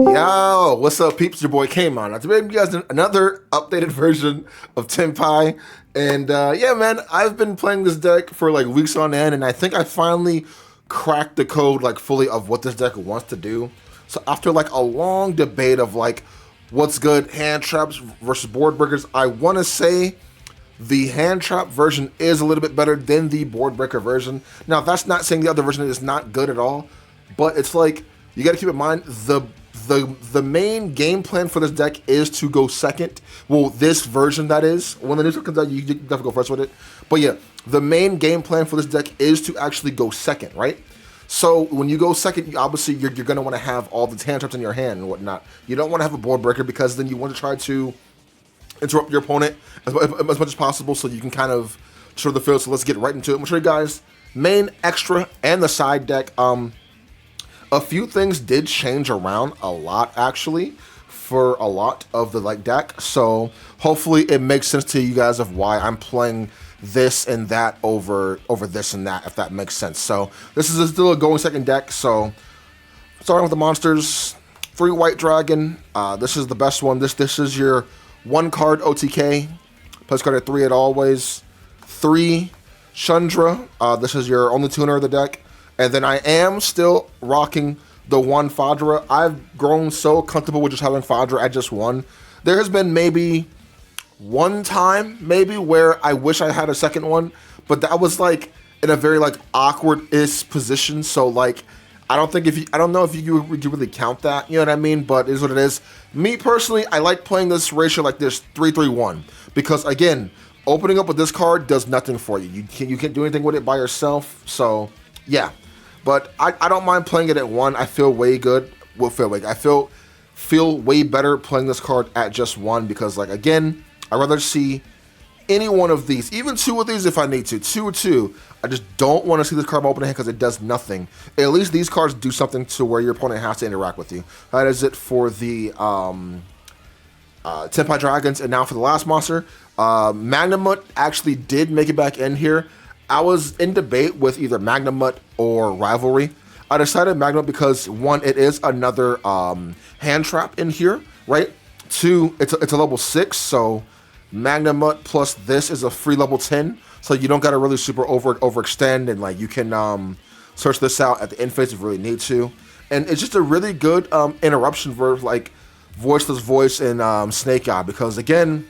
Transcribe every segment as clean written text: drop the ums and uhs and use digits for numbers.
Yo, what's up, peeps? Your boy Kamon. I'm bringing you guys another updated version of Tenpai. And yeah, man, I've been playing this deck for like weeks on end, and I think I finally cracked the code like fully of what this deck wants to do. So after like a long debate of like what's good, hand traps versus board breakers, I want to say the hand trap version is a little bit better than the board breaker version. Now, that's not saying the other version is not good at all, but it's like you got to keep in mind the main game plan for this deck is to go second. Well, this version, that is. When the new stuff comes out, you have to go first with it. But yeah, the main game plan for this deck is to actually go second, right? So when you go second, obviously you're going to want to have all the hand traps in your hand and whatnot. You don't want to have a board breaker because then you want to try to interrupt your opponent as much as possible so you can kind of show the field. So let's get right into it. I'm going to show you guys main, extra, and the side deck. A few things did change around a lot, actually, for a lot of the deck. So hopefully it makes sense to you guys of why I'm playing this and that over this and that, if that makes sense. So this is still a going second deck. So starting with the monsters, 3 white dragon. This is the best one. This is your 1 card OTK. Place card at 3 at always. 3 Chandra. This is your only tuner of the deck. And then I am still rocking the 1 Fadra. I've grown so comfortable with just having Fadra at just 1. There has been maybe one time, where I wish I had a second one, but that was like in a very awkward-ish position. So like, I don't know if you really count that. You know what I mean? But it is what it is. Me personally, I like playing this ratio like this 3-3-1 because again, opening up with this card does nothing for you. You can't do anything with it by yourself. So yeah. But I don't mind playing it at 1. I feel way good. I feel way better playing this card at just 1 because, like, again, I'd rather see any one of these, even 2 of these if I need to. 2. I just don't want to see this card in my opening hand because it does nothing. At least these cards do something to where your opponent has to interact with you. That is it for the Tenpai Dragons. And now for the last monster, Magnamut actually did make it back in here. I was in debate with either Magnamut or Rivalry. I decided Magnamut because 1, it is another hand trap in here, right? 2, it's a level 6, so Magnamut plus this is a free level 10, so you don't gotta really super overextend, and like you can search this out at the end phase if you really need to. And it's just a really good interruption for like Voiceless Voice and Snake Eye because again,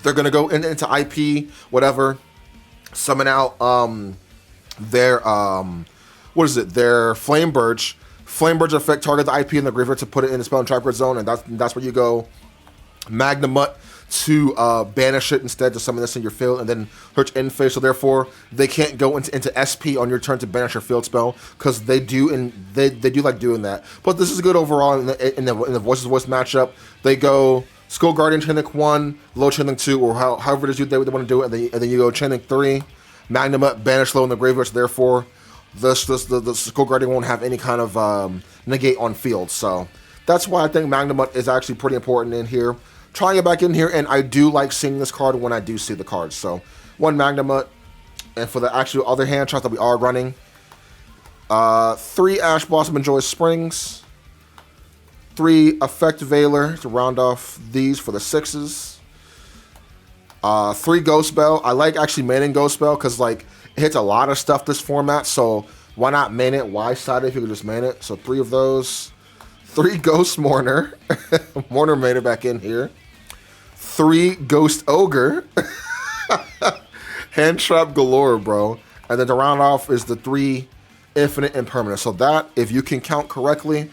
they're gonna go into IP, whatever. Summon out their their Flame Burge. Flame Burge effect target the IP in the graveyard to put it in the spell and trap grid zone, and that's where you go Magnamut to banish it instead to summon this in your field and then search end phase. So therefore they can't go into SP on your turn to banish your field spell because they do like doing that. But this is good overall in the Voices Voice matchup. They go Skull Guardian Chain Link 1, Low Chain Link 2, or however it is they want to do it, and then you go Chain Link 3, Magnamut, banish low in the graveyard, so therefore the Skull Guardian won't have any kind of negate on field. So that's why I think Magnamut is actually pretty important in here. Trying it back in here, and I do like seeing this card when I do see the cards. So 1 Magnamut, and for the actual other hand traps that we are running, 3 Ash Blossom and Joy Springs, 3 Effect Veiler to round off these for the 6s. 3 Ghost Spell. I like actually maining Ghost Spell because like it hits a lot of stuff this format. So why not main it? Why side it if you could just main it? So 3 of those. 3 Ghost Mourner. Mourner made it back in here. 3 Ghost Ogre. Hand trap galore, bro. And then to round off is the 3 Infinite Impermanence. So that, if you can count correctly,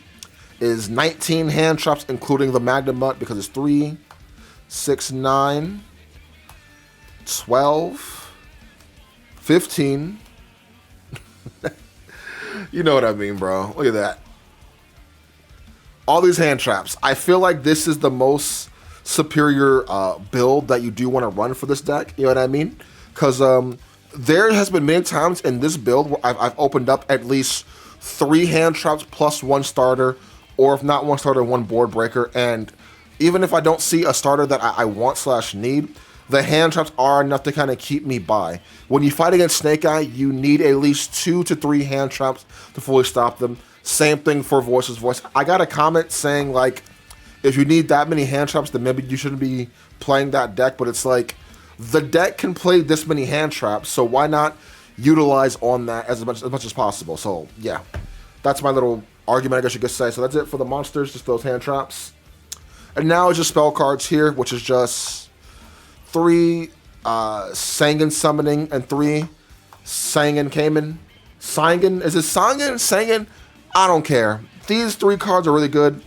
is 19 hand traps, including the Magnamut, because it's 3, 6, 9, 12, 15. You know what I mean, bro. Look at that. All these hand traps. I feel like this is the most superior build that you do want to run for this deck. You know what I mean? Because there has been many times in this build where I've opened up at least 3 hand traps plus 1 starter, or if not 1 starter, 1 board breaker. And even if I don't see a starter that I want/need, the hand traps are enough to kind of keep me by. When you fight against Snake Eye, you need at least 2 to 3 hand traps to fully stop them. Same thing for Voice's Voice. I got a comment saying, like, if you need that many hand traps, then maybe you shouldn't be playing that deck. But it's like, the deck can play this many hand traps, so why not utilize on that as much as possible? So, yeah. That's my little argument, I guess you could say. So that's it for the monsters, just those hand traps. And now it's just spell cards here, which is just 3 Sangan Summoning and 3 Sangan Kamen. Sangan? Is it Sangan? Sangan? I don't care. These 3 cards are really good.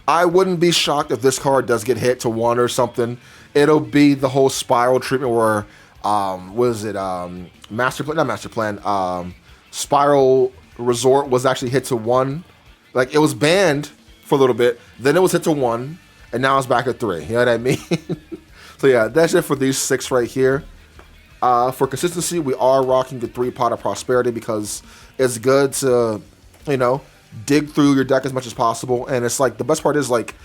I wouldn't be shocked if this card does get hit to 1 or something. It'll be the whole spiral treatment where, what is it? Master Plan? Not Master Plan. Spiral Resort was actually hit to 1. Like, it was banned for a little bit. Then it was hit to 1. And now it's back at 3. You know what I mean? So yeah, that's it for these 6 right here. For consistency, we are rocking the 3 Pot of Prosperity because it's good to, you know, dig through your deck as much as possible. And it's like, the best part is, like,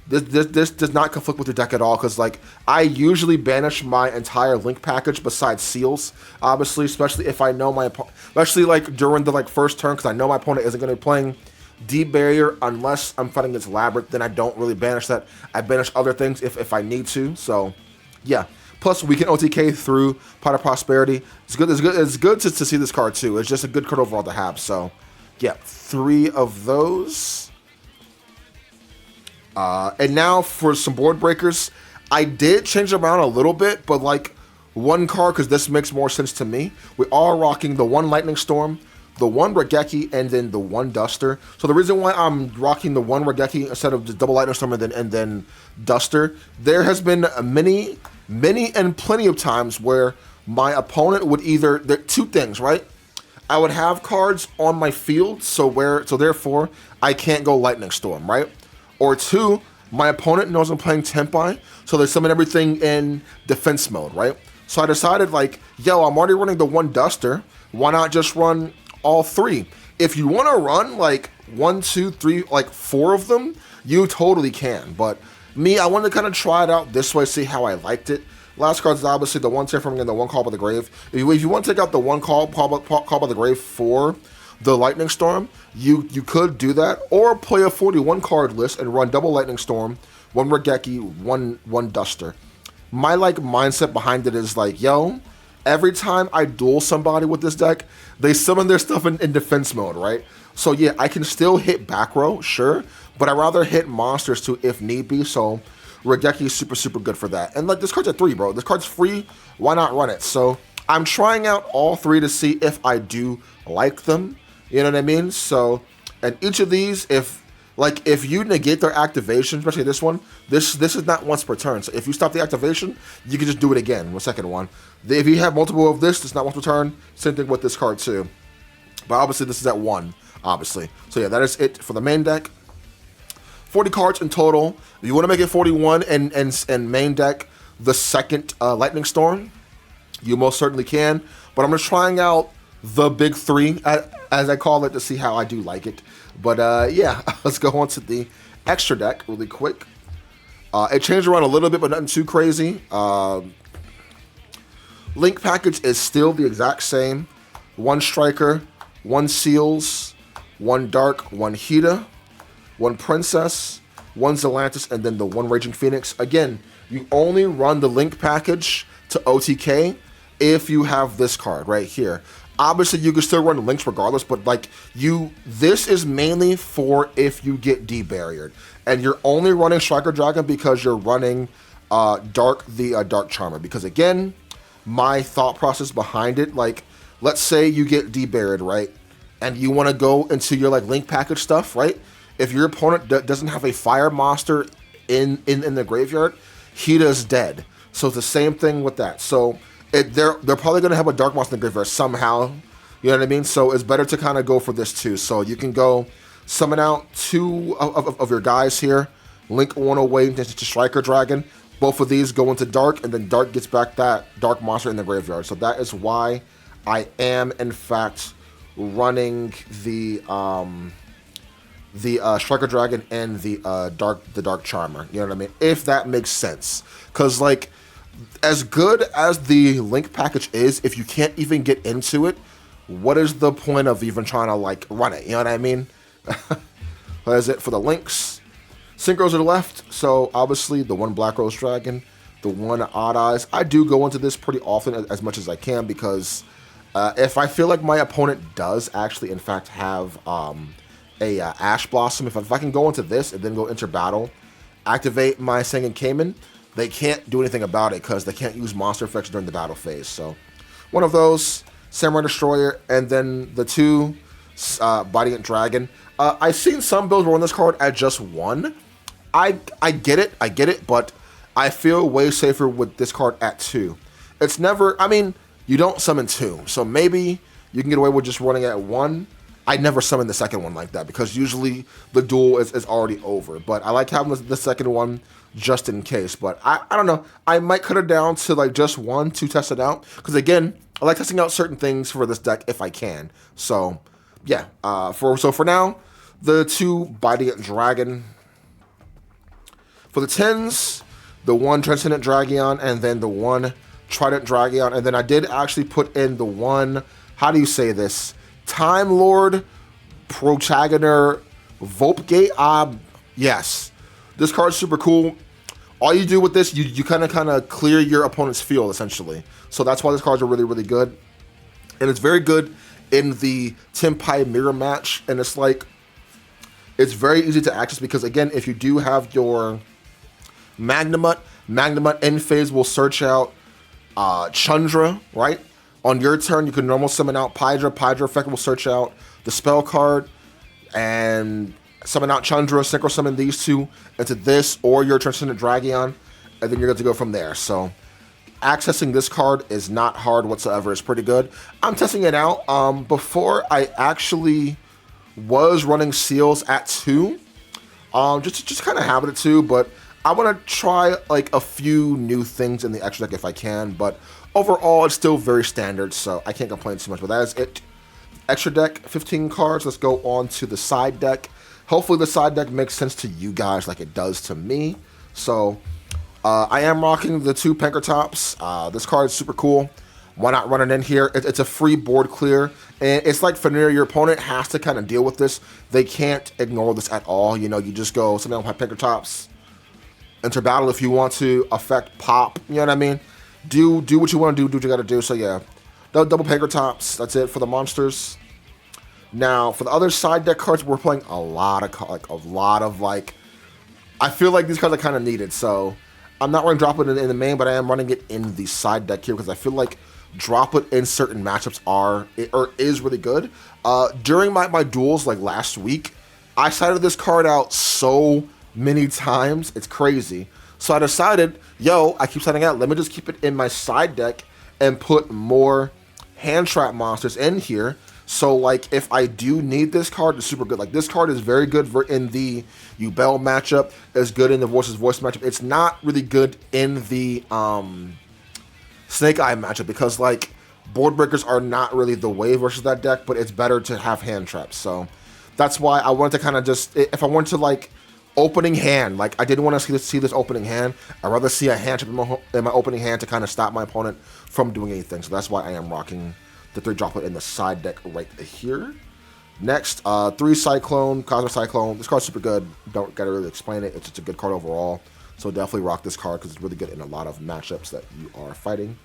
this does not conflict with your deck at all, because, like, I usually banish my entire link package besides seals, obviously, especially if I know my opponent, especially, like, during the, like, first turn, because I know my opponent isn't going to be playing Deep Barrier unless I'm fighting against Labyrinth. Then I don't really banish that. I banish other things if I need to. So, yeah. Plus, we can OTK through Pot of Prosperity. It's good. It's good to see this card too. It's just a good card overall to have. So, yeah, 3 of those. And now for some board breakers. I did change them around a little bit, but like 1 card, because this makes more sense to me. We are rocking the 1 Lightning Storm, the 1 Regeki, and then the 1 Duster. So the reason why I'm rocking the 1 Regeki instead of the double Lightning Storm and then Duster, there has been many and plenty of times where my opponent would either, 2 things, right? I would have cards on my field, so therefore I can't go Lightning Storm, right? Or 2, my opponent knows I'm playing Tenpai, so they summon everything in defense mode, right? So I decided, like, yo, I'm already running the 1 Duster, why not just run all 3? If you want to run like 1, 2, 3, like 4 of them, you totally can. But me, I wanted to kind of try it out this way, see how I liked it. Last card is obviously the 1 Terraforming and the 1 Call by the Grave. If you want to take out the 1 Call by the Grave for the Lightning Storm, you could do that, or play a 41 card list and run double Lightning Storm, 1 Regeki, 1 Duster. My like mindset behind it is like, yo, every time I duel somebody with this deck, they summon their stuff in defense mode, right? So yeah, I can still hit back row, sure, but I'd rather hit monsters too if need be, so Regeki is super good for that. And like, this card's at 3, bro. This card's free, why not run it? So I'm trying out all 3 to see if I do like them, you know what I mean? So, and each of these, if you negate their activation, especially this one, this is not once per turn. So if you stop the activation, you can just do it again, the second one. If you have multiple of this, it's not once per turn. Same thing with this card too. But obviously this is at 1, obviously. So yeah, that is it for the main deck. 40 cards in total. If you want to make it 41 and main deck the second Lightning Storm, you most certainly can. But I'm just trying out the big 3, as I call it, to see how I do like it. But yeah, let's go on to the extra deck really quick. It changed around a little bit, but nothing too crazy. Link package is still the exact same. 1 Striker, 1 Seals, 1 Dark, 1 Hida, 1 Princess, 1 Zelantis, and then the 1 Raging Phoenix. Again, you only run the Link package to OTK if you have this card right here. Obviously, you can still run the links regardless, but like this is mainly for if you get debarriered, and you're only running Striker Dragon because you're running Dark Charmer. Because again, my thought process behind it, like, let's say you get debarried, right, and you want to go into your like link package stuff, right? If your opponent doesn't have a fire monster in the graveyard, Hida's dead. So it's the same thing with that. So they're probably going to have a dark monster in the graveyard somehow. You know what I mean? So it's better to kind of go for this too. So you can go summon out 2 of your guys here. Link 1 away into Striker Dragon. Both of these go into Dark, and then Dark gets back that dark monster in the graveyard. So that is why I am, in fact, running the Striker Dragon and the Dark Charmer. You know what I mean? If that makes sense. Because, like, as good as the Link package is, if you can't even get into it, what is the point of even trying to, like, run it? You know what I mean? That is it for the links. Synchros are left, so obviously the one Black Rose Dragon, the one Odd Eyes. I do go into this pretty often as much as I can because if I feel like my opponent does actually, in fact, have a Ash Blossom, if I can go into this and then go enter battle, activate my Sengen Kamon, they can't do anything about it because they can't use monster effects during the battle phase. So one of those, Samurai Destroyer, and then the two Bodiant Dragon. I've seen some builds run this card at just one. I get it, but I feel way safer with this card at 2. It's never, I mean, you don't summon 2, so maybe you can get away with just running it at 1. I never summon the second one like that because usually the duel is already over. But I like having the second one just in case. But I don't know. I might cut it down to like just 1 to test it out. Because again, I like testing out certain things for this deck if I can. So yeah, for now, the 2 Bodiant Dragon. For the 10s, the 1 Transcendent Dragion and then the 1 Trident Dragion. And then I did actually put in the 1, how do you say this? Time Lord Protagonist Volpgate. Yes, this card's super cool. All you do with this, you kind of clear your opponent's field essentially. So that's why this card's are really, really good. And it's very good in the Tenpai mirror match. And it's like, it's very easy to access because again, if you do have your Magnamut end phase will search out Chandra, right? On your turn, you can normal summon out Pydra. Pydra effect will search out the spell card and summon out Chandra, synchro summon these two into this or your Transcendent Dragion, and then you're good to go from there. So accessing this card is not hard whatsoever. It's pretty good. I'm testing it out. Before I actually was running seals at 2, just kind of have it at 2, but I want to try like a few new things in the extra deck if I can, but overall it's still very standard, so I can't complain too much. But that is it. Extra deck, 15 cards. Let's go on to the side deck. Hopefully the side deck makes sense to you guys like it does to me. So I am rocking the 2 Pankratops. This card is super cool. Why not run it in here? It's a free board clear, and it's like Fenrir, your opponent has to kind of deal with this. They can't ignore this at all. You know, you just go something like Pankratops, enter battle if you want to affect pop. You know what I mean? Do what you want to do what you got to do. So yeah, double Pankratops. That's it for the monsters. Now for the other side deck cards, we're playing a lot of I feel like these cards are kind of needed. So I'm not running Drop It in the main, but I am running it in the side deck here because I feel like Drop It in certain matchups is really good. During my duels like last week, I sided this card out so many times. It's crazy. So I decided, I keep siding out. Let me just keep it in my side deck and put more hand trap monsters in here. So like if I do need this card, it's super good. Like this card is very good in the Yubel matchup. It's good in the Voices Voice matchup. It's not really good in the Snake Eye matchup because like board breakers are not really the way versus that deck, but it's better to have hand traps. So that's why I wanted to kind of just, if I wanted to like opening hand, like I didn't want to see this opening hand. I'd rather see a hand trap in my opening hand to kind of stop my opponent from doing anything. So that's why I am rocking the 3 Droplet in the side deck right here. Next, 3 Cyclone, Cosmic Cyclone. This card's super good. Don't gotta really explain it. It's just a good card overall. So definitely rock this card because it's really good in a lot of matchups that you are fighting.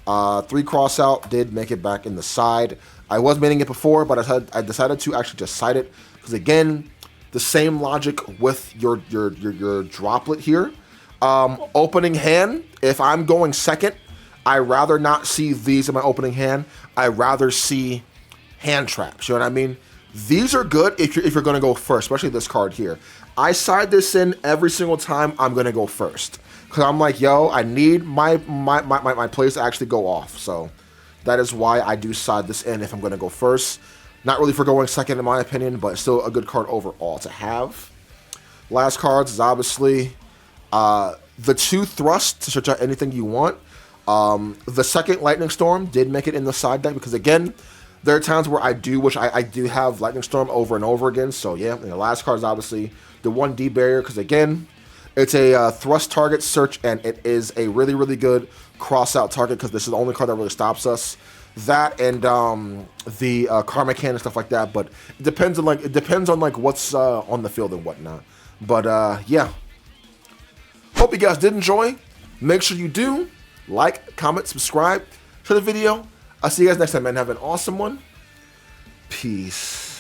3 Crossout did make it back in the side. I was maining it before, but I decided to actually just side it because again, the same logic with your Droplet here. Opening hand, if I'm going second, I rather not see these in my opening hand. I rather see hand traps. You know what I mean? These are good if you're going to go first, especially this card here. I side this in every single time I'm going to go first because I'm like, I need my plays to actually go off. So that is why I do side this in if I'm going to go first. Not really for going second in my opinion, but still a good card overall to have. Last cards is obviously the 2 Thrust to search out anything you want. The second Lightning Storm did make it in the side deck because again, there are times where I do wish I do have Lightning Storm over and over again. So yeah, and the last card is obviously the 1D barrier because again, it's a thrust target search and it is a really, really good cross out target because this is the only card that really stops us. that and the karma can and stuff like that. But it depends on what's on the field and whatnot. But yeah, hope you guys did enjoy. Make sure you do like, comment, subscribe to the video. I'll see you guys next time, man. Have an awesome one. Peace.